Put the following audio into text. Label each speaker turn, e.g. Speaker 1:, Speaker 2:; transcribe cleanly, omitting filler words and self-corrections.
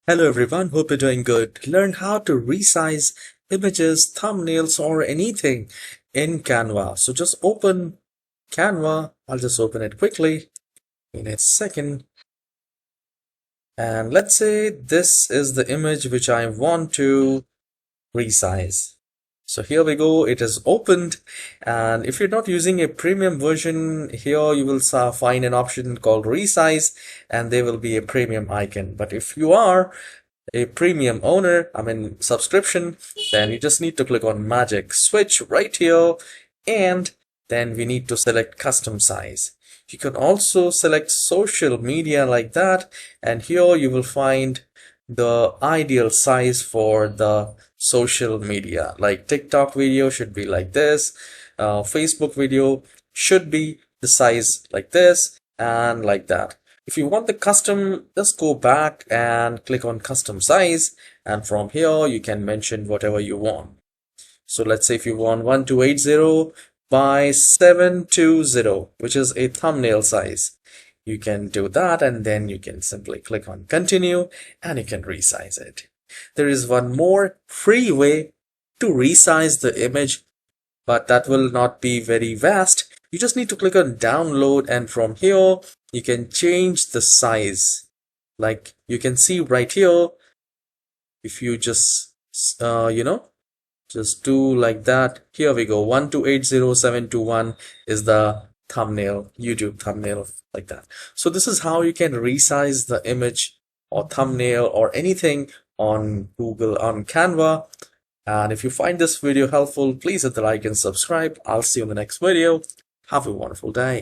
Speaker 1: Hello everyone, hope you're doing good. Learn how to resize images, thumbnails, or anything in Canva. So just open Canva. I'll just open it quickly in a second. And let's say this is the image which I want to resize. So here we go, it is opened, and if you're not using a premium version, here you will find an option called resize, and there will be a premium icon. But if you are a premium owner, subscription, then you just need to click on magic switch right here, and then we need to select custom size. You can also select social media like that, and here you will find the ideal size for the social media. Like TikTok video should be like this, Facebook video should be the size like this and like that. If you want the custom, just go back and click on custom size, and from here you can mention whatever you want. So let's say if you want 1280 by 720, which is a thumbnail size, you can do that, and then you can simply click on continue and you can resize it. There is one more free way to resize the image, but that will not be very vast. You just need to click on download, and from here you can change the size. Like you can see right here, if you just just do like that, here we go, 1280721 is the thumbnail, YouTube thumbnail, like that. So this is how you can resize the image or thumbnail or anything on Canva. And if you find this video helpful, please hit the like and subscribe. I'll see you in the next video. Have a wonderful day.